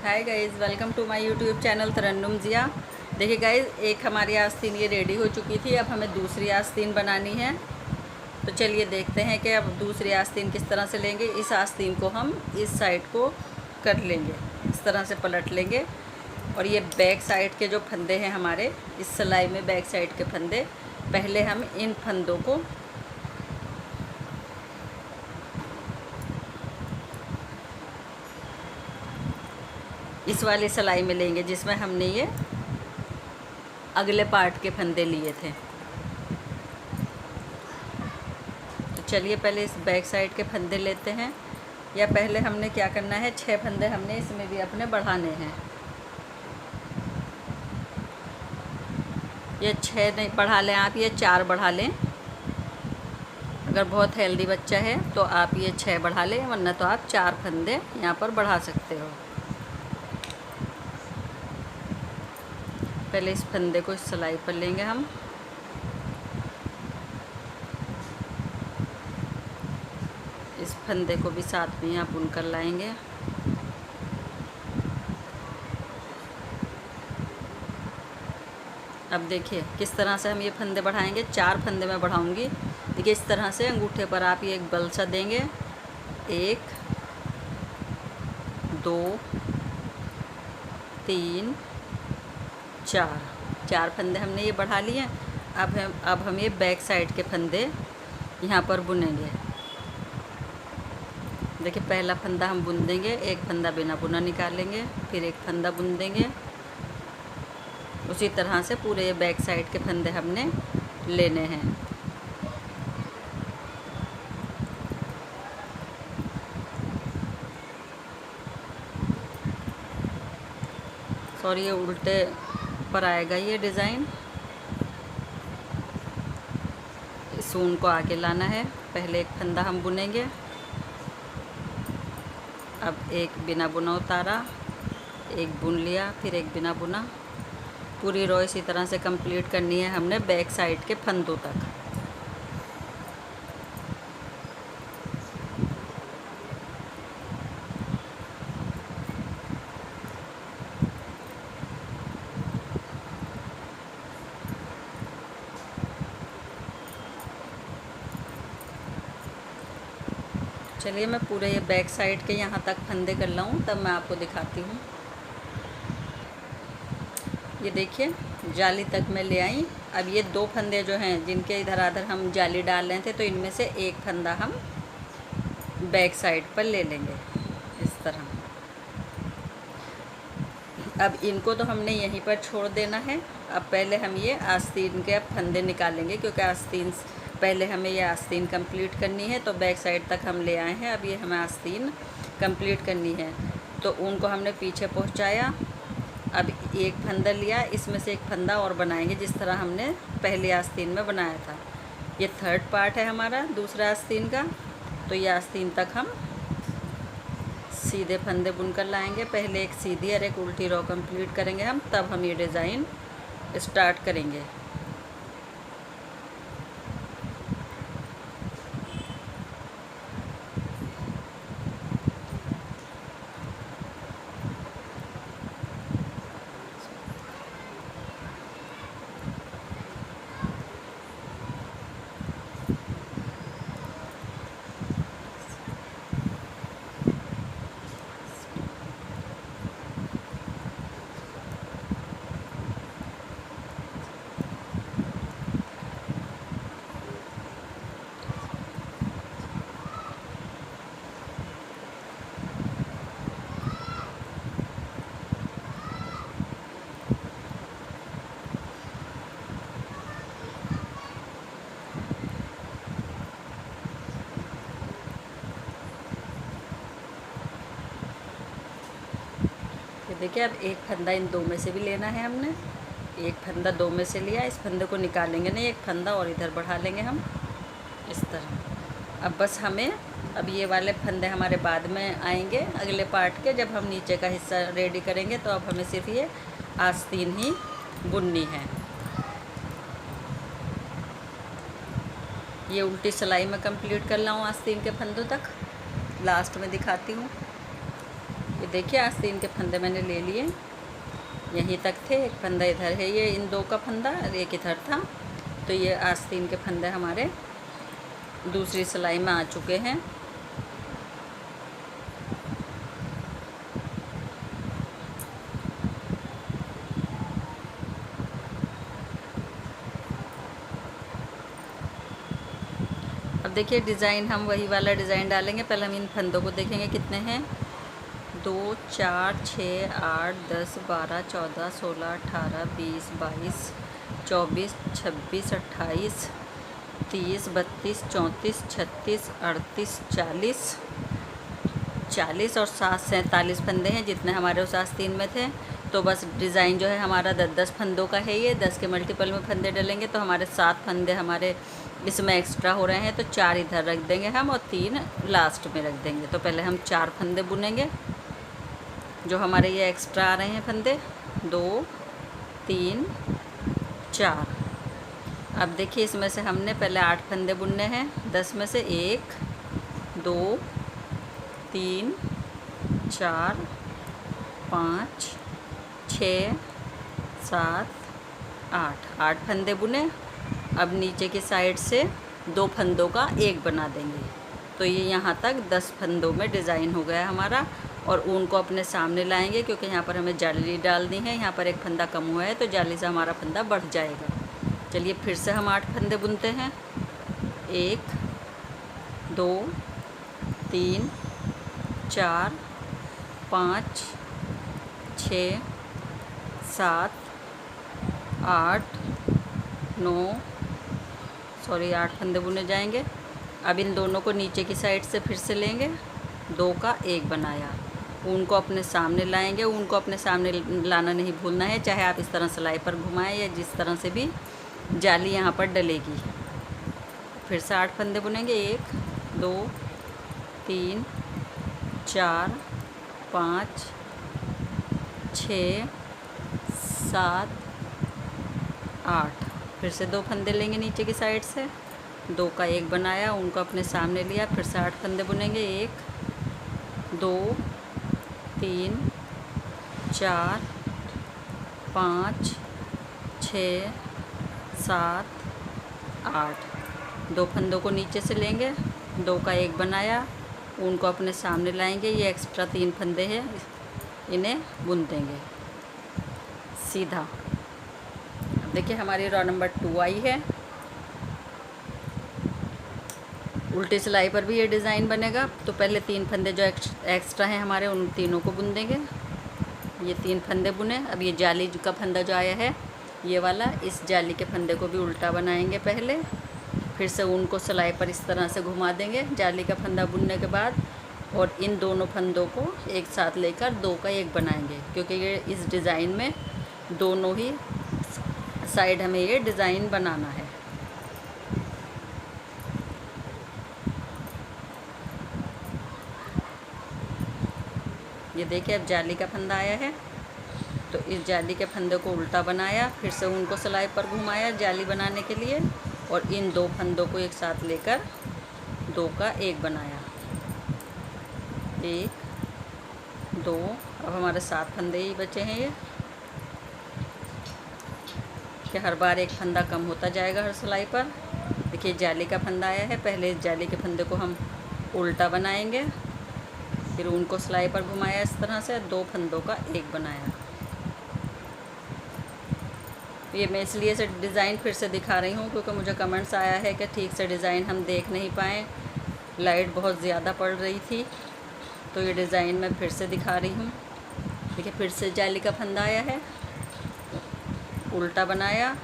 Hi guys, welcome to my YouTube channel Tarannum Jiya. देखिए guys, एक हमारी आस्तीन ये रेडी हो चुकी थी। अब हमें दूसरी आस्तीन बनानी है। तो चलिए देखते हैं कि अब दूसरी आस्तीन किस तरह से लेंगे। इस आस्तीन को हम इस साइड को कर लेंगे, इस तरह से पलट लेंगे। और ये बैक साइड के जो फंदे हैं हमारे, इस सिलाई में बैक साइड के फंदे, पहले हम इन फंदों को इस वाली सिलाई में लेंगे जिसमें हमने ये अगले पार्ट के फंदे लिए थे। तो चलिए पहले इस बैक साइड के फंदे लेते हैं। या पहले हमने क्या करना है, 6 फंदे हमने इसमें भी अपने बढ़ाने हैं। ये 6 नहीं बढ़ा लें आप, ये 4 बढ़ा लें। अगर बहुत हेल्दी बच्चा है तो आप ये 6 बढ़ा लें, वरना तो आप 4 फंदे यहाँ पर बढ़ा सकते हो। पहले इस फंदे को इस सिलाई पर लेंगे हम। इस फंदे को भी साथ में यहाँ बुनकर लाएंगे। अब देखिए किस तरह से हम ये फंदे बढ़ाएंगे। 4 फंदे मैं बढ़ाऊंगी। देखिए इस तरह से अंगूठे पर आप ये एक बल सा देंगे। 1 2 3 4 फंदे हमने ये बढ़ा लिए। अब हम ये बैक साइड के फंदे यहाँ पर बुनेंगे। देखिए पहला फंदा हम बुन देंगे, एक फंदा बिना बुना निकालेंगे, फिर एक फंदा बुन देंगे। उसी तरह से पूरे ये बैक साइड के फंदे हमने लेने हैं। सॉरी, ये उल्टे पर आएगा ये डिज़ाइन। इस ऊन को आगे लाना है। पहले एक फंदा हम बुनेंगे। अब एक बिना बुना उतारा, एक बुन लिया, फिर एक बिना बुना। पूरी रो इसी तरह से कंप्लीट करनी है हमने बैक साइड के फंदों तक। चलिए मैं पूरे ये बैक साइड के यहाँ तक फंदे कर लाऊँ, तब मैं आपको दिखाती हूँ। ये देखिए जाली तक मैं ले आई। अब ये 2 फंदे जो हैं जिनके इधर आधर हम जाली डाल रहे थे, तो इनमें से एक फंदा हम बैक साइड पर ले लेंगे इस तरह। अब इनको तो हमने यहीं पर छोड़ देना है। अब पहले हम ये आस्तीन के अब फंदे निकालेंगे, क्योंकि आस्तीन पहले हमें ये आस्तीन कंप्लीट करनी है। तो बैक साइड तक हम ले आए हैं, अब ये हमें आस्तीन कंप्लीट करनी है। तो उनको हमने पीछे पहुंचाया। अब एक फंदा लिया, इसमें से एक फंदा और बनाएंगे जिस तरह हमने पहली आस्तीन में बनाया था। ये 3rd पार्ट है हमारा दूसरा आस्तीन का। तो ये आस्तीन तक हम सीधे फंदे बुनकर लाएंगे। पहले एक सीधी और एक उल्टी रो कंप्लीट करेंगे हम, तब हम ये डिज़ाइन स्टार्ट करेंगे। देखिए अब एक फंदा इन 2 में से भी लेना है हमने। एक फंदा 2 में से लिया, इस फंदे को निकालेंगे नहीं, एक फंदा और इधर बढ़ा लेंगे हम इस तरह। अब बस हमें अब ये वाले फंदे हमारे बाद में आएंगे अगले पार्ट के, जब हम नीचे का हिस्सा रेडी करेंगे। तो अब हमें सिर्फ ये आस्तीन ही बुननी है। ये उल्टी सिलाई में कंप्लीट कर लाऊँ आस्तीन के फंदों तक। लास्ट में दिखाती हूँ। ये देखिए आस्तीन के फंदे मैंने ले लिए, यहीं तक थे। एक फंदा इधर है, ये इन 2 का फंदा, और एक इधर था। तो ये आस्तीन के फंदे हमारे दूसरी सिलाई में आ चुके हैं। अब देखिए डिज़ाइन हम वही वाला डिज़ाइन डालेंगे। पहले हम इन फंदों को देखेंगे कितने हैं। 2 4 6 8 10 12 14 16 18 20 22 24 26 28 30 32 34 36 38 40 और 7 47 फंदे हैं, जितने हमारे उस आस्तीन में थे। तो बस डिज़ाइन जो है हमारा 10 फंदों का है। ये 10 के मल्टीपल में फंदे डलेंगे तो हमारे 7 फंदे हमारे इसमें एक्स्ट्रा हो रहे हैं। तो 4 इधर रख देंगे हम और 3 लास्ट में रख देंगे। तो पहले हम 4 फंदे बुनेंगे, जो हमारे ये एक्स्ट्रा आ रहे हैं फंदे, 2 3 4। अब देखिए इसमें से हमने पहले 8 फंदे बुनने हैं। 10 में से 1 2 3 4 5 6 7 8 फंदे बुने। अब नीचे की साइड से 2 फंदों का एक बना देंगे। तो ये यहाँ तक 10 फंदों में डिज़ाइन हो गया हमारा। और ऊन को अपने सामने लाएंगे, क्योंकि यहाँ पर हमें जाली डालनी है। यहाँ पर एक फंदा कम हुआ है तो जाली से हमारा फंदा बढ़ जाएगा। चलिए फिर से हम 8 फंदे बुनते हैं। 1 2 3 4 5 6 7 8 9 8 फंदे बुने जाएंगे। अब इन दोनों को नीचे की साइड से फिर से लेंगे, 2 का एक बनाया। ऊन को अपने सामने लाएंगे। ऊन को अपने सामने लाना नहीं भूलना है, चाहे आप इस तरह सिलाई पर घुमाएं या जिस तरह से भी, जाली यहाँ पर डलेगी। फिर से 8 फंदे बुनेंगे। 1 2 3 4 5 6 7 8। फिर से 2 फंदे लेंगे नीचे की साइड से, 2 का एक बनाया, उनको अपने सामने लिया। फिर से 8 फंदे बुनेंगे। 1 2 3 4 5 6 7 8। 2 फंदों को नीचे से लेंगे, 2 का एक बनाया, उनको अपने सामने लाएंगे। ये एक्स्ट्रा 3 फंदे हैं, इन्हें बुन देंगे सीधा। देखिए हमारी रो नंबर 2 आई है। उल्टी सिलाई पर भी ये डिज़ाइन बनेगा। तो पहले 3 फंदे जो एक्स्ट्रा हैं हमारे, उन तीनों को बुन देंगे। ये 3 फंदे बुने। अब ये जाली का फंदा जो आया है ये वाला, इस जाली के फंदे को भी उल्टा बनाएंगे पहले। फिर से ऊन को सिलाई पर इस तरह से घुमा देंगे जाली का फंदा बुनने के बाद, और इन दोनों फंदों को एक साथ लेकर 2 का एक बनाएंगे, क्योंकि ये इस डिज़ाइन में दोनों ही साइड हमें ये डिज़ाइन बनाना है। ये देखिए अब जाली का फंदा आया है, तो इस जाली के फंदे को उल्टा बनाया, फिर से उनको सिलाई पर घुमाया जाली बनाने के लिए, और इन 2 फंदों को एक साथ लेकर 2 का एक बनाया। 1 2। अब हमारे 7 फंदे ही बचे हैं। ये कि हर बार एक फंदा कम होता जाएगा हर सिलाई पर। देखिए जाली का फंदा आया है, पहले इस जाली के फंदे को हम उल्टा बनाएंगे, फिर उनको सिलाई पर घुमाया इस तरह से, 2 फंदों का एक बनाया। ये मैं इसलिए से डिज़ाइन फिर से दिखा रही हूँ क्योंकि मुझे कमेंट्स आया है कि ठीक से डिज़ाइन हम देख नहीं पाए, लाइट बहुत ज़्यादा पड़ रही थी। तो ये डिज़ाइन मैं फिर से दिखा रही हूँ। देखिए फिर से जाली का फंदा आया है, उल्टा बनाया,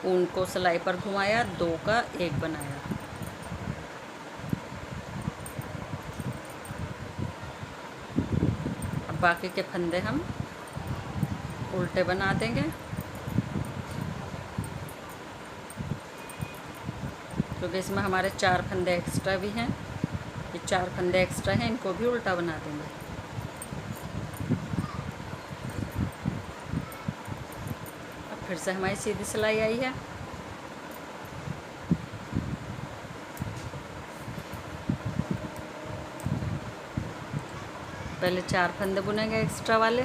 ऊन को सिलाई पर घुमाया, 2 का एक बनाया। अब बाकी के फंदे हम उल्टे बना देंगे, क्योंकि इसमें हमारे 4 फंदे एक्स्ट्रा भी हैं। ये 4 फंदे एक्स्ट्रा हैं, इनको भी उल्टा बना देंगे। फिर से हमारी सीधी सिलाई आई है। पहले 4 फंदे बुनेंगे एक्स्ट्रा वाले।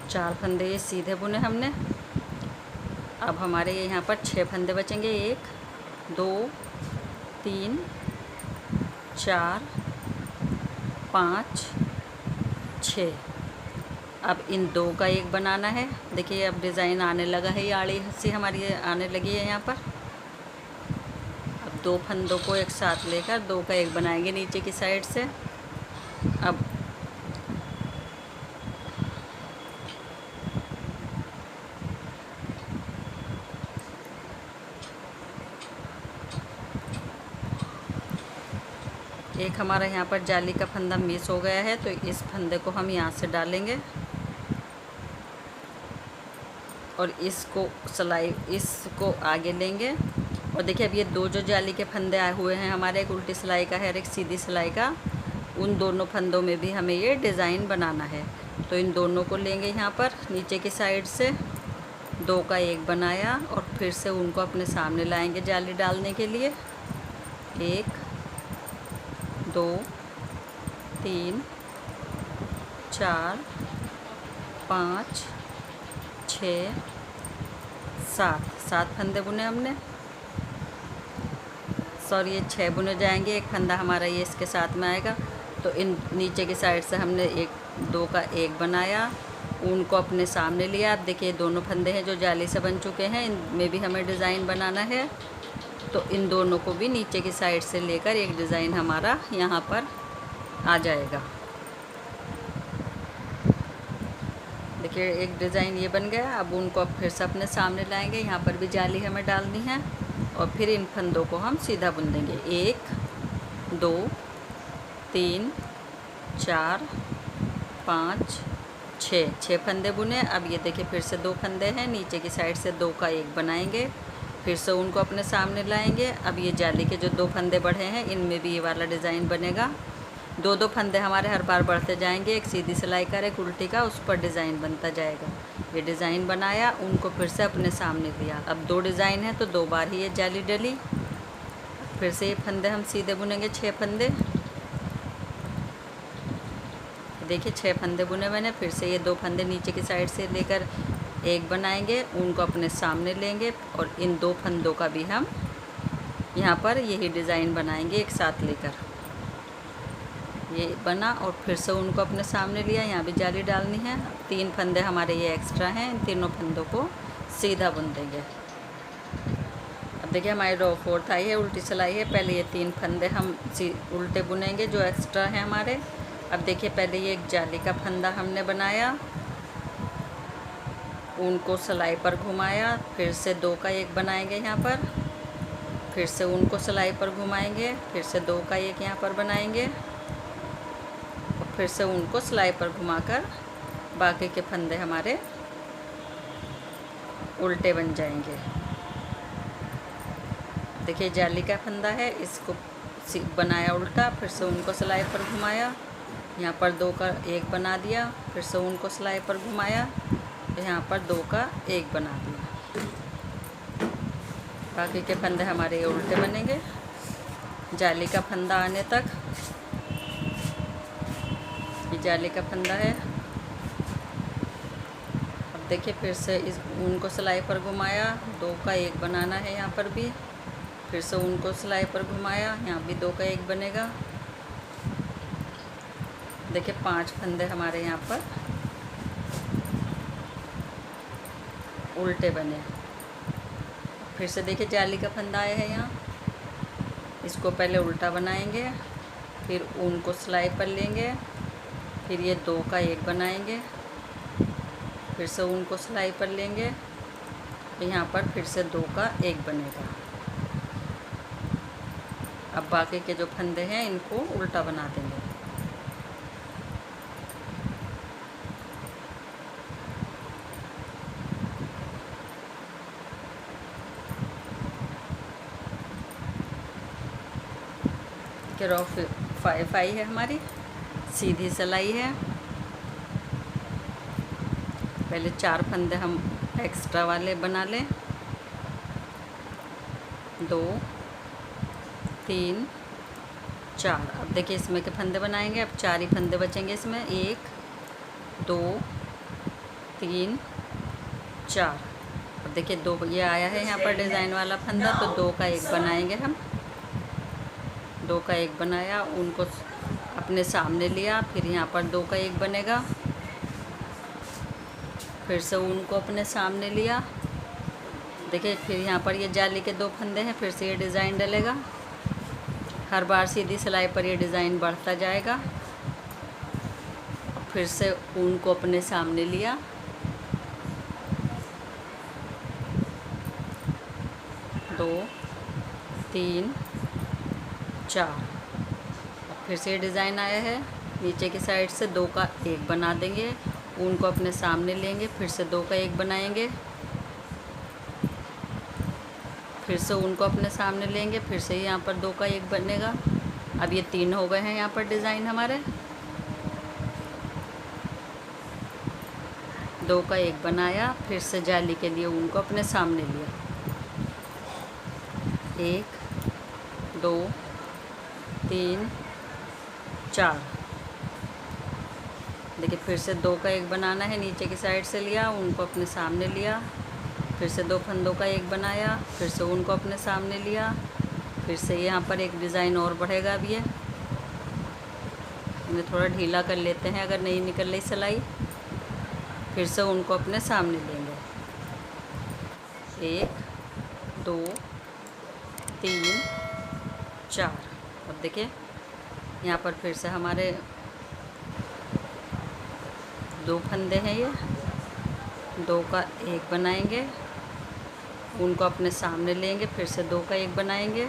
4 फंदे ये सीधे बुने हमने। अब हमारे ये यहाँ पर 6 फंदे बचेंगे। 1 2 3 4 5 6। अब इन 2 का एक बनाना है। देखिए अब डिज़ाइन आने लगा है, ये आड़ी हंसी हमारी आने लगी है यहाँ पर। अब 2 फंदों को एक साथ लेकर 2 का एक बनाएंगे नीचे की साइड से। अब एक हमारा यहाँ पर जाली का फंदा मिस हो गया है, तो इस फंदे को हम यहाँ से डालेंगे और इसको आगे लेंगे। और देखिए अब ये 2 जो जाली के फंदे आए हुए हैं हमारे, एक उल्टी सिलाई का है और एक सीधी सिलाई का, उन दोनों फंदों में भी हमें ये डिज़ाइन बनाना है। तो इन दोनों को लेंगे यहाँ पर नीचे की साइड से, 2 का एक बनाया और फिर से उनको अपने सामने लाएंगे जाली डालने के लिए। 1 2 3 4 5 6 7 फंदे बुने हमने। सॉरी ये 6 बुने जाएंगे, एक फंदा हमारा ये इसके साथ में आएगा। तो इन नीचे की साइड से हमने 2 का एक बनाया, उनको अपने सामने लिया। अब देखिए दोनों फंदे हैं जो जाली से बन चुके हैं, इनमें भी हमें डिज़ाइन बनाना है। तो इन दोनों को भी नीचे की साइड से लेकर एक डिज़ाइन हमारा यहाँ पर आ जाएगा। देखिए एक डिज़ाइन ये बन गया। अब उनको अब फिर से अपने सामने लाएंगे, यहाँ पर भी जाली हमें डालनी है और फिर इन फंदों को हम सीधा बुन देंगे। 1 2 3 4 5 6 फंदे बुने। अब ये देखिए फिर से 2 फंदे हैं, नीचे की साइड से 2 का एक बनाएंगे, फिर से उनको अपने सामने लाएंगे। अब ये जाली के जो 2 फंदे बढ़े हैं इनमें भी ये वाला डिज़ाइन बनेगा। 2 फंदे हमारे हर बार बढ़ते जाएंगे, एक सीधी सिलाई का एक उल्टी का, उस पर डिज़ाइन बनता जाएगा। ये डिज़ाइन बनाया, उनको फिर से अपने सामने लिया। अब 2 डिज़ाइन है तो 2 बार ही ये जाली डली। फिर से ये फंदे हम सीधे बुनेंगे, 6 फंदे। देखिए 6 फंदे बुने मैंने। फिर से ये 2 फंदे नीचे की साइड से लेकर एक बनाएंगे, उनको अपने सामने लेंगे और इन 2 फंदों का भी हम यहाँ पर यही डिज़ाइन बनाएंगे एक साथ लेकर। ये बना और फिर से उनको अपने सामने लिया, यहाँ भी जाली डालनी है। 3 फंदे हमारे ये एक्स्ट्रा हैं, इन तीनों फंदों को सीधा बुन देंगे। अब देखिए हमारी रो 4 आई है, उल्टी सिलाई है। पहले ये 3 फंदे हम उल्टे बुनेंगे जो एक्स्ट्रा हैं हमारे। अब देखिए पहले ये एक जाली का फंदा हमने बनाया, उनको सिलाई पर घुमाया, फिर से 2 का एक बनाएंगे यहाँ पर, फिर से उनको सिलाई पर घुमाएंगे, फिर से 2 का एक यहाँ पर बनाएंगे और फिर से उनको सिलाई पर घुमाकर बाकी के फंदे हमारे उल्टे बन जाएंगे। देखिए जाली का फंदा है, इसको बनाया उल्टा, फिर से उनको सिलाई पर घुमाया, यहाँ पर 2 का एक बना दिया, फिर से उनको सिलाई पर घुमाया, यहाँ पर 2 का एक बना दिया। बाकी के फंदे हमारे उल्टे बनेंगे जाली का फंदा आने तक। ये जाली का फंदा है। अब देखिए फिर से उनको सिलाई पर घुमाया, 2 का एक बनाना है यहाँ पर भी, फिर से उनको सिलाई पर घुमाया, यहाँ भी 2 का एक बनेगा। देखिए 5 फंदे हमारे यहाँ पर उल्टे बने। फिर से देखिए जाली का फंदा आया है यहाँ, इसको पहले उल्टा बनाएंगे, फिर उनको सिलाई पर लेंगे, फिर ये 2 का एक बनाएंगे, फिर से उनको सिलाई पर लेंगे, यहाँ पर फिर से 2 का एक बनेगा। अब बाकी के जो फंदे हैं इनको उल्टा बना देंगे। कि रो 5 आई है हमारी, सीधी सिलाई है। पहले 4 फंदे हम एक्स्ट्रा वाले बना लें, 2 3 4। अब देखिए इसमें के फंदे बनाएंगे। अब 4 ही फंदे बचेंगे इसमें, 1 2 3 4। अब देखिए 2 ये आया है यहाँ पर डिज़ाइन वाला फंदा, तो 2 का 1 बनाएंगे हम। 2 का 1 बनाया, उनको अपने सामने लिया, फिर यहाँ पर 2 का 1 बनेगा, फिर से उनको अपने सामने लिया। देखिए फिर यहाँ पर ये जाली के 2 फंदे हैं, फिर से ये डिज़ाइन डलेगा। हर बार सीधी सिलाई पर ये डिज़ाइन बढ़ता जाएगा। फिर से ऊन को अपने सामने लिया, दो 3 4। फिर से ये डिज़ाइन आया है, नीचे की साइड से 2 का 1 बना देंगे, ऊन को अपने सामने लेंगे, फिर से 2 का 1 बनाएंगे, फिर से ऊन को अपने सामने लेंगे, फिर से यहाँ पर 2 का 1 बनेगा। अब ये 3 हो गए हैं यहाँ पर डिज़ाइन हमारे। 2 का 1 बनाया, फिर से जाली के लिए ऊन को अपने सामने लिया, 1 2 3 4। देखिए फिर से 2 का 1 बनाना है, नीचे की साइड से लिया, ऊन को अपने सामने लिया, फिर से 2 फंदों का 1 बनाया, फिर से ऊन को अपने सामने लिया, फिर से यहाँ पर एक डिज़ाइन और बढ़ेगा। अब ये इन्हें थोड़ा ढीला कर लेते हैं अगर नहीं निकल रही सिलाई। फिर से उनको अपने सामने लेंगे, 1 2 3 4। अब देखिए यहाँ पर फिर से हमारे 2 फंदे हैं, ये 2 का 1 बनाएंगे, उनको अपने सामने लेंगे, फिर से 2 का 1 बनाएंगे,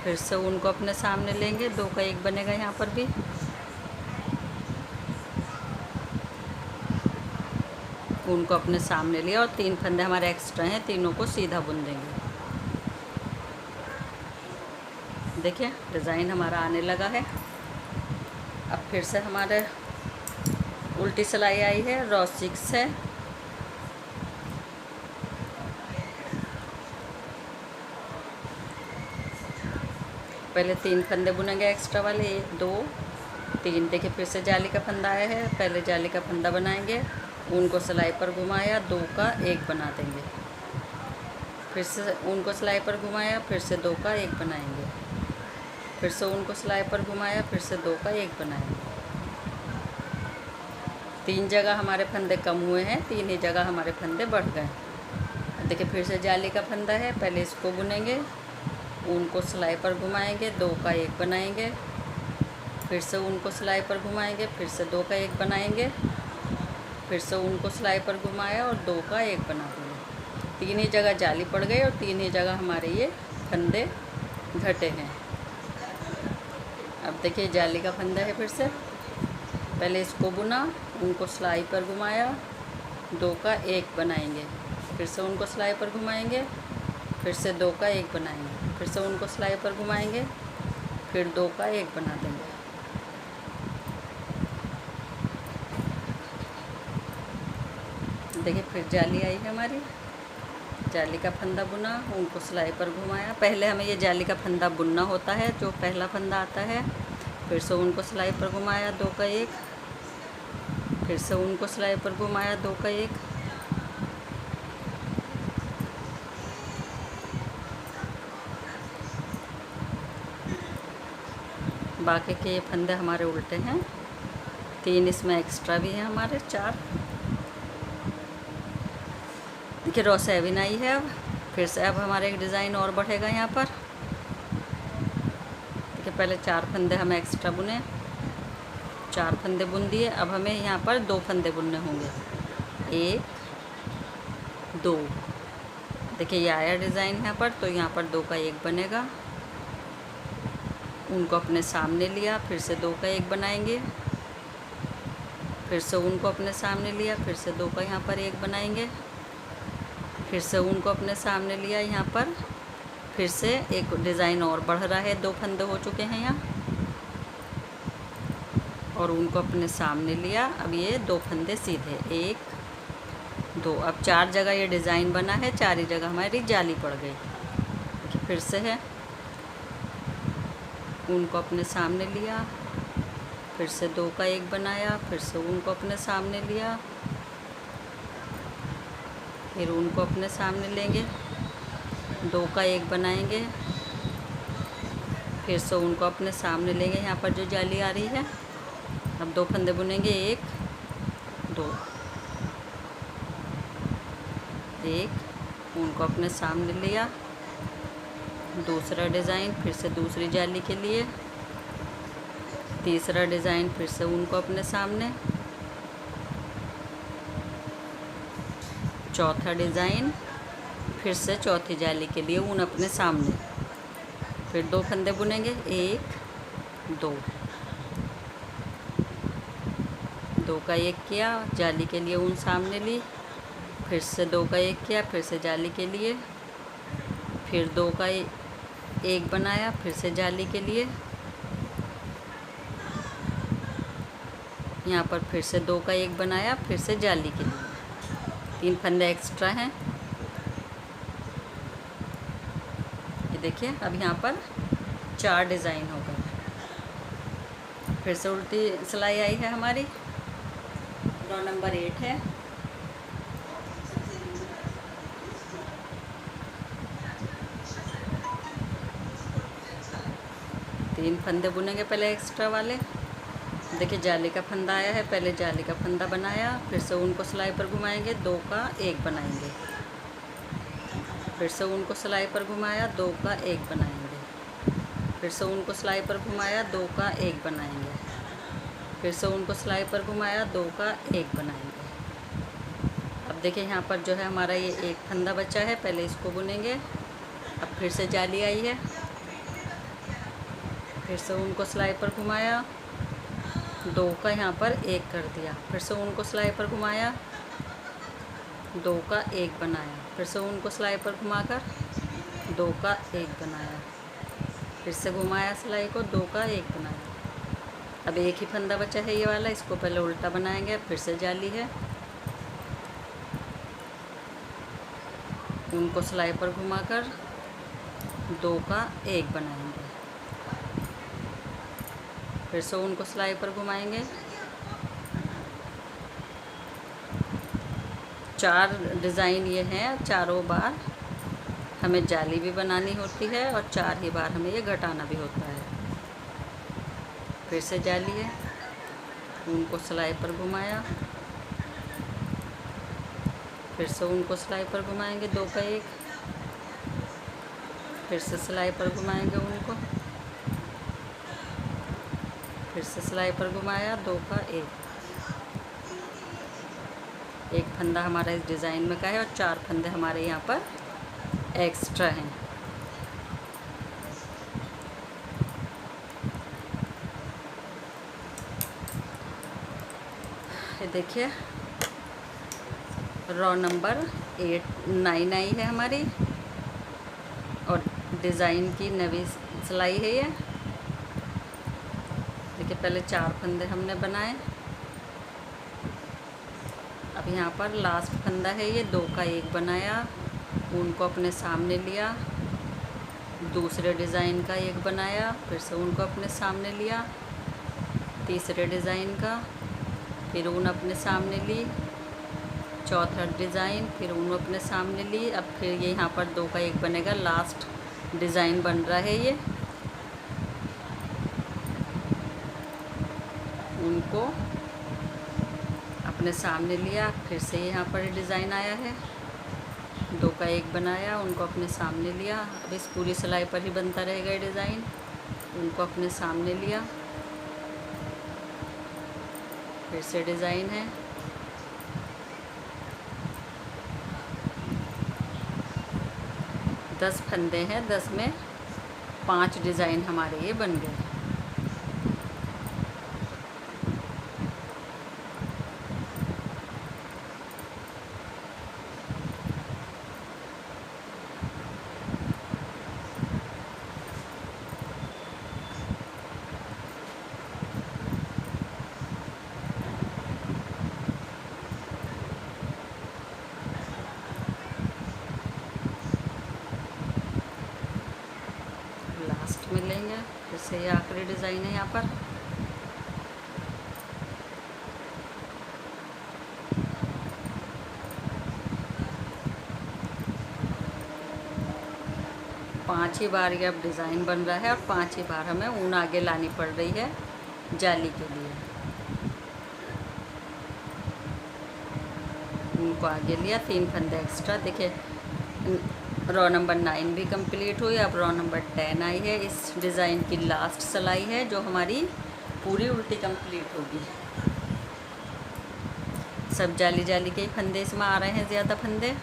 फिर से उनको अपने सामने लेंगे, 2 का 1 बनेगा यहाँ पर भी, उनको अपने सामने लिया और 3 फंदे हमारे एक्स्ट्रा हैं, तीनों को सीधा बुन देंगे। देखिए डिज़ाइन हमारा आने लगा है। अब फिर से हमारे उल्टी सिलाई आई है, रॉ 6 है। पहले 3 फंदे बुनेंगे एक्स्ट्रा वाले, 1 2 3। देखिए फिर से जाली का फंदा आया है, पहले जाली का फंदा बनाएंगे, ऊन को सिलाई पर घुमाया, 2 का 1 बना देंगे, फिर से ऊन को सिलाई पर घुमाया, फिर से 2 का 1 बनाएंगे, फिर से ऊन को सिलाई पर घुमाया, फिर से 2 का 1 बनाएंगे। 3 जगह हमारे फंदे कम हुए हैं, 3 ही जगह हमारे फंदे बढ़ गए। देखिए फिर से जाली का फंदा है, पहले इसको बुनेंगे, ऊन को सिलाई पर घुमाएंगे, 2 का 1 बनाएंगे, फिर से ऊन को सिलाई पर घुमाएंगे, फिर से 2 का 1 बनाएंगे, फिर से ऊन को सिलाई पर घुमाया और 2 का 1 बना देंगे। 3 ही जगह जाली पड़ गई और 3 ही जगह हमारे ये फंदे घटे हैं। अब देखिए जाली का फंदा है, फिर से पहले इसको बुना, उनको सिलाई पर घुमाया, 2 का 1 बनाएंगे, फिर से उनको सिलाई पर घुमाएंगे, फिर से 2 का 1 बनाएंगे, फिर से उनको सिलाई पर घुमाएंगे, फिर 2 का 1 बना देंगे। देखिए फिर जाली आई है हमारी, जाली का फंदा बुना, उनको सिलाई पर घुमाया। पहले हमें ये जाली का फंदा बुनना होता है, जो पहला फंदा आता है, फिर से उनको सिलाई पर घुमाया, 2 का 1, फिर से उनको सिलाई पर घुमाया, 2 का 1, बाकी के ये फंदे हमारे उल्टे हैं, 3 इसमें एक्स्ट्रा भी हैं हमारे, 4। देखिए रॉ 7 आई है। अब फिर से अब हमारे एक डिज़ाइन और बढ़ेगा यहाँ पर। देखिए पहले 4 फंदे हमें एक्स्ट्रा बुने, 4 फंदे बुन दिए। अब हमें यहाँ पर 2 फंदे बुनने होंगे, 1 2। देखिए ये आया डिज़ाइन यहाँ पर, तो यहाँ पर 2 का 1 बनेगा, उनको अपने सामने लिया, फिर से 2 का 1 बनाएंगे, फिर से उनको अपने सामने लिया, फिर से 2 का यहाँ पर 1 बनाएंगे, फिर से उनको अपने सामने लिया यहाँ पर, फिर से एक डिज़ाइन और बढ़ रहा है, 2 फंदे हो चुके हैं यहाँ, और उनको अपने सामने लिया। अब ये 2 फंदे सीधे, 1 2। अब 4 जगह ये डिज़ाइन बना है, 4 ही जगह हमारी जाली पड़ गई। फिर से है, ऊन को अपने सामने लिया, फिर से 2 का 1 बनाया, फिर से ऊन को अपने सामने लिया, फिर ऊन को अपने सामने लेंगे, 2 का 1 बनाएंगे, फिर से ऊन को अपने सामने लेंगे। यहाँ पर जो जाली आ रही है, अब 2 फंदे बुनेंगे, 1 2, 1, ऊन को अपने सामने लिया, दूसरा डिज़ाइन, फिर से दूसरी जाली के लिए, तीसरा डिज़ाइन, फिर से ऊन को अपने सामने, चौथा डिज़ाइन, फिर से चौथी जाली के लिए ऊन अपने सामने, फिर 2 फंदे बुनेंगे, 1 2, 2 का 1 किया, जाली के लिए ऊन सामने ली, फिर से 2 का 1 किया, फिर से जाली के लिए, फिर 2 का 1 बनाया, फिर से जाली के लिए, यहाँ पर फिर से 2 का 1 बनाया, फिर से जाली के लिए, 3 फंदे एक्स्ट्रा हैं। ये देखिए, अब यहाँ पर 4 डिज़ाइन हो गए। फिर से उल्टी सिलाई आई है हमारी, रो नंबर 8 है। तीन फंदे बुनेंगे पहले एक्स्ट्रा वाले। देखिए जाली का फंदा आया है, पहले जाली का फंदा बनाया, फिर से ऊन को सिलाई पर घुमाएंगे, 2 का 1 बनाएंगे, फिर से ऊन को सिलाई पर घुमाया, 2 का 1 बनाएंगे, फिर से ऊन को सिलाई पर घुमाया, 2 का 1 बनाएंगे, फिर से ऊन को सिलाई पर घुमाया, 2 का 1 बनाएंगे। अब देखिए यहाँ पर जो है हमारा ये एक फंदा बचा है, पहले इसको बुनेंगे। अब फिर से जाली आई है, फिर से ऊन को सिलाई पर घुमाया, 2 का यहाँ पर 1 कर दिया, फिर से ऊन को सिलाई पर घुमाया, 2 का 1 बनाया, फिर से ऊन को सिलाई पर घुमाकर 2 का 1 बनाया, फिर से घुमाया सिलाई को, 2 का 1 बनाया। अब एक ही फंदा बचा है ये वाला, इसको पहले उल्टा बनाएंगे, फिर से जाली है, ऊन को सिलाई पर घुमाकर 2 का 1 बनाएंगे, फिर से ऊन को सिलाई पर घुमाएंगे, 4 डिज़ाइन ये हैं। चारों बार हमें जाली भी बनानी होती है और 4 ही बार हमें ये घटाना भी होता है। फिर से जाली है, ऊन को सिलाई पर घुमाया, फिर से ऊन को सिलाई पर घुमाएंगे, 2 का 1, फिर से सिलाई पर घुमाएंगे ऊन को, फिर से सिलाई पर घुमाया, 2 का 1। एक फंदा हमारा इस डिज़ाइन में का है और 4 फंदे हमारे यहाँ पर एक्स्ट्रा हैं। ये देखिए रो नंबर 9 आई है हमारी और डिज़ाइन की नवी सिलाई है ये। देखिए पहले 4 फंदे हमने बनाए, अब यहाँ पर लास्ट फंदा है ये, 2 का 1 बनाया, ऊन को अपने सामने लिया, दूसरे डिज़ाइन का 1 बनाया, फिर से ऊन को अपने सामने लिया, तीसरे डिज़ाइन का, फिर ऊन अपने सामने ली, चौथा डिज़ाइन, फिर ऊन अपने सामने ली। अब फिर ये यहाँ पर 2 का 1 बनेगा, लास्ट डिज़ाइन बन रहा है ये। ऊन को अपने सामने लिया, फिर से यहाँ पर डिज़ाइन आया है, 2 का 1 बनाया, उनको अपने सामने लिया। अब इस पूरी सिलाई पर ही बनता रहेगा डिज़ाइन। उनको अपने सामने लिया, फिर से डिज़ाइन है, दस फंदे हैं, 10 में 5 डिज़ाइन हमारे ये बन गए। लास्ट में लेंगे, फिर से ये डिज़ाइन है यहाँ पर। पांच ही बार ये अब डिज़ाइन बन रहा है और 5 ही बार हमें ऊन आगे लानी पड़ रही है जाली के लिए। ऊन को आगे लिया, 3 फंदे एक्स्ट्रा। देखिए रो नंबर 9 भी कंप्लीट हुई। अब रो नंबर 10 आई है। इस डिज़ाइन की लास्ट सिलाई है जो हमारी पूरी उल्टी कंप्लीट होगी। सब जाली जाली के ही फंदे इसमें आ रहे हैं, ज़्यादा फंदे।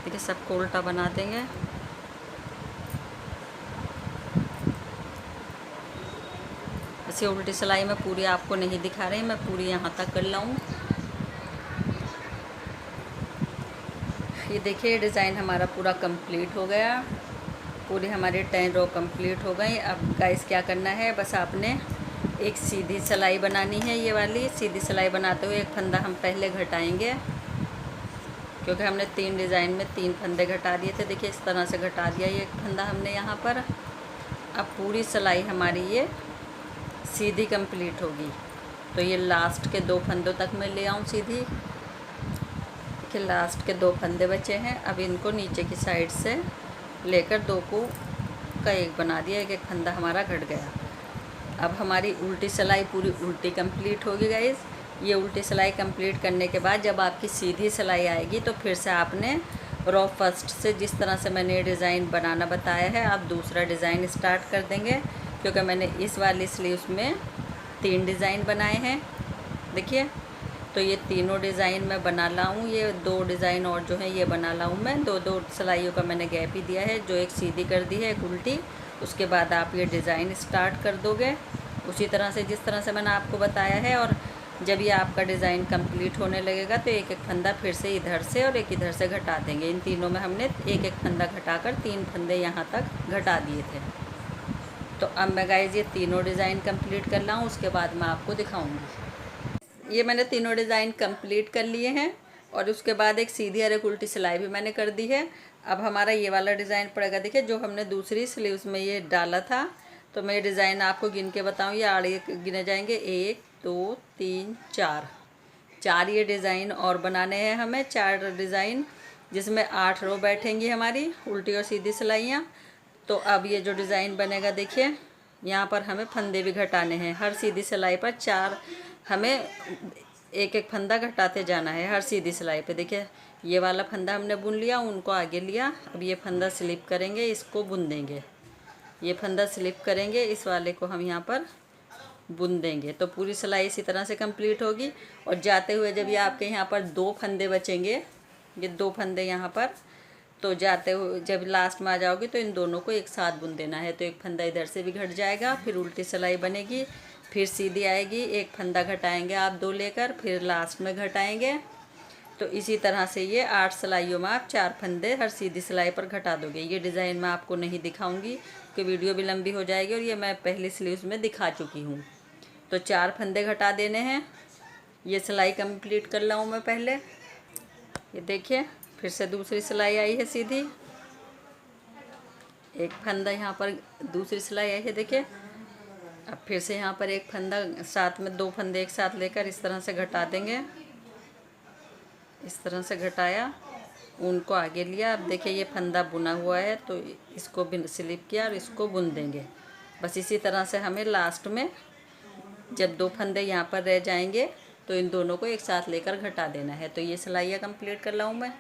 देखिए सबको उल्टा बना देंगे। इसे उल्टी सिलाई में पूरी आपको नहीं दिखा रही, मैं पूरी यहाँ तक कर लाऊँ। ये देखिए डिज़ाइन हमारा पूरा कंप्लीट हो गया। पूरी हमारी 10 रो कंप्लीट हो गई। अब गाइस क्या करना है, बस आपने एक सीधी सिलाई बनानी है। ये वाली सीधी सिलाई बनाते हुए एक फंदा हम पहले घटाएंगे, क्योंकि हमने 3 डिज़ाइन में 3 फंदे घटा दिए थे। देखिए इस तरह से घटा दिया ये एक फंदा हमने यहाँ पर। अब पूरी सिलाई हमारी ये सीधी कंप्लीट होगी। तो ये लास्ट के 2 फंदों तक मैं ले आऊँ सीधी। कि लास्ट के 2 फंदे बचे हैं। अब इनको नीचे की साइड से लेकर 2 को का एक बना दिया, एक एक फंदा हमारा घट गया। अब हमारी उल्टी सिलाई पूरी उल्टी कंप्लीट होगी गाइस। ये उल्टी सिलाई कंप्लीट करने के बाद जब आपकी सीधी सिलाई आएगी तो फिर से आपने रो फर्स्ट से जिस तरह से मैंने ये डिज़ाइन बनाना बताया है आप दूसरा डिज़ाइन स्टार्ट कर देंगे, क्योंकि मैंने इस वाली स्लीव्स में 3 डिज़ाइन बनाए हैं। देखिए तो ये तीनों डिज़ाइन मैं बना लाऊँ। ये 2 डिज़ाइन और जो है ये बना लाऊँ मैं। 2-2 सिलाइयों का मैंने गैप ही दिया है, जो एक सीधी कर दी है एक उल्टी। उसके बाद आप ये डिज़ाइन स्टार्ट कर दोगे उसी तरह से जिस तरह से मैंने आपको बताया है। और जब ये आपका डिज़ाइन कंप्लीट होने लगेगा तो एक एक फंदा फिर से इधर से और एक इधर से घटा देंगे। इन तीनों में हमने एक एक फंदा घटाकर 3 फंदे यहाँ तक घटा दिए थे। तो अब मैं गाइस ये तीनों डिज़ाइन कंप्लीट कर लाऊँ, उसके बाद मैं आपको दिखाऊँगी। ये मैंने तीनों डिज़ाइन कंप्लीट कर लिए हैं और उसके बाद एक सीधी और एक उल्टी सिलाई भी मैंने कर दी है। अब हमारा ये वाला डिज़ाइन पड़ेगा। देखिए जो हमने दूसरी स्लीव्स में ये डाला था, तो मैं ये डिज़ाइन आपको गिन के बताऊँ, ये आड़े गिने जाएंगे 1 2 3 4 ये डिज़ाइन और बनाने हैं हमें। 4 डिज़ाइन जिसमें 8 रो बैठेंगी हमारी उल्टी और सीधी सिलाइयाँ। तो अब ये जो डिज़ाइन बनेगा देखिए यहाँ पर हमें फंदे भी घटाने हैं। हर सीधी सिलाई पर 4 हमें एक एक फंदा घटाते जाना है हर सीधी सिलाई पे। देखिए ये वाला फंदा हमने बुन लिया, उनको आगे लिया। अब ये फंदा स्लिप करेंगे, इसको बुन देंगे। ये फंदा स्लिप करेंगे, इस वाले को हम यहाँ पर बुन देंगे। तो पूरी सिलाई इसी तरह से कंप्लीट होगी। और जाते हुए जब ये आपके यहाँ पर 2 फंदे बचेंगे, ये 2 फंदे यहाँ पर, तो जाते हुए जब लास्ट में आ जाओगे तो इन दोनों को एक साथ बुन देना है। तो एक फंदा इधर से भी घट जाएगा, फिर उल्टी सिलाई बनेगी, फिर सीधी आएगी, एक फंदा घटाएंगे आप 2 लेकर, फिर लास्ट में घटाएंगे। तो इसी तरह से ये 8 सिलाइयों में आप 4 फंदे हर सीधी सिलाई पर घटा दोगे। ये डिज़ाइन मैं आपको नहीं दिखाऊंगी कि वीडियो भी लंबी हो जाएगी, और ये मैं पहली स्लीव्स में दिखा चुकी हूँ। तो 4 फंदे घटा देने हैं। ये सिलाई कंप्लीट कर लाऊँ मैं पहले। ये देखिए फिर से दूसरी सिलाई आई है सीधी, एक फंदा यहाँ पर दूसरी सिलाई आई है। देखिए अब फिर से यहाँ पर एक फंदा साथ में 2 फंदे एक साथ लेकर इस तरह से घटा देंगे। इस तरह से घटाया, उनको आगे लिया। अब देखिए ये फंदा बुना हुआ है तो इसको भी स्लिप किया और इसको बुन देंगे। बस इसी तरह से हमें लास्ट में जब 2 फंदे यहाँ पर रह जाएंगे तो इन दोनों को एक साथ लेकर घटा देना है। तो ये सिलाइयाँ कंप्लीट कर लाऊँ मैं।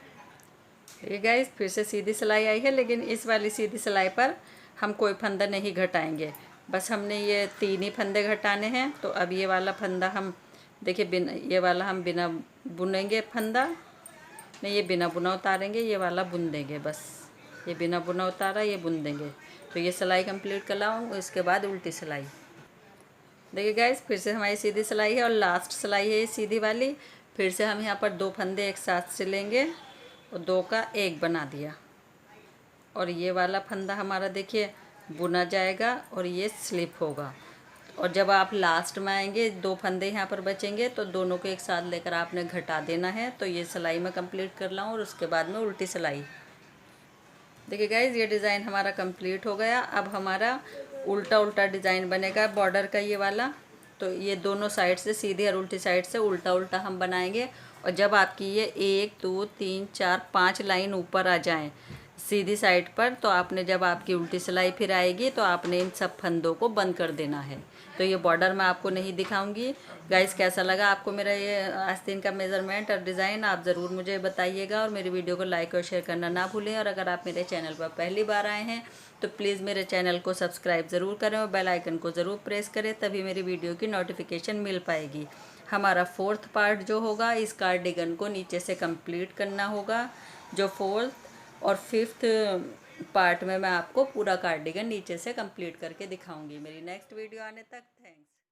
ये गाइस फिर से सीधी सिलाई आई है, लेकिन इस वाली सीधी सिलाई पर हम कोई फंदा नहीं घटाएंगे। बस हमने ये 3 ही फंदे घटाने हैं। तो अब ये वाला फंदा हम देखिए बिना, ये वाला हम बिना बुनेंगे फंदा नहीं, ये बिना बुना उतारेंगे, ये वाला बुन देंगे। बस ये बिना बुना उतारा ये बुन देंगे। तो ये सिलाई कंप्लीट कर लाऊँ, इसके बाद उल्टी सिलाई। देखिए गाइस फिर से हमारी सीधी सिलाई है और लास्ट सिलाई है ये सीधी वाली। फिर से हम यहाँ पर 2 फंदे एक साथ सिलेंगे और 2 का 1 बना दिया, और ये वाला फंदा हमारा देखिए बुना जाएगा और ये स्लिप होगा। और जब आप लास्ट में आएंगे 2 फंदे यहाँ पर बचेंगे तो दोनों को एक साथ लेकर आपने घटा देना है। तो ये सिलाई मैं कंप्लीट कर लाऊँ और उसके बाद में उल्टी सिलाई। देखिए गाइज ये डिज़ाइन हमारा कंप्लीट हो गया। अब हमारा उल्टा उल्टा डिज़ाइन बनेगा बॉर्डर का ये वाला। तो ये दोनों साइड से सीधी और उल्टी साइड से उल्टा उल्टा हम बनाएंगे। और जब आपकी ये 1 2 3 4 5 लाइन ऊपर आ जाएं सीधी साइड पर, तो आपने जब आपकी उल्टी सिलाई फिर आएगी तो आपने इन सब फंदों को बंद कर देना है। तो ये बॉर्डर मैं आपको नहीं दिखाऊंगी। गाइस कैसा लगा आपको मेरा ये आस्तीन का मेज़रमेंट और डिज़ाइन, आप ज़रूर मुझे बताइएगा। और मेरी वीडियो को लाइक और शेयर करना ना भूलें। और अगर आप मेरे चैनल पर पहली बार आए हैं तो प्लीज़ मेरे चैनल को सब्सक्राइब ज़रूर करें और बेल आइकन को ज़रूर प्रेस करें, तभी मेरी वीडियो की नोटिफिकेशन मिल पाएगी। हमारा 4th पार्ट जो होगा इस कार्डिगन को नीचे से कंप्लीट करना होगा। जो 4th और 5th पार्ट में मैं आपको पूरा कार्डिगन नीचे से कंप्लीट करके दिखाऊंगी। मेरी नेक्स्ट वीडियो आने तक थैंक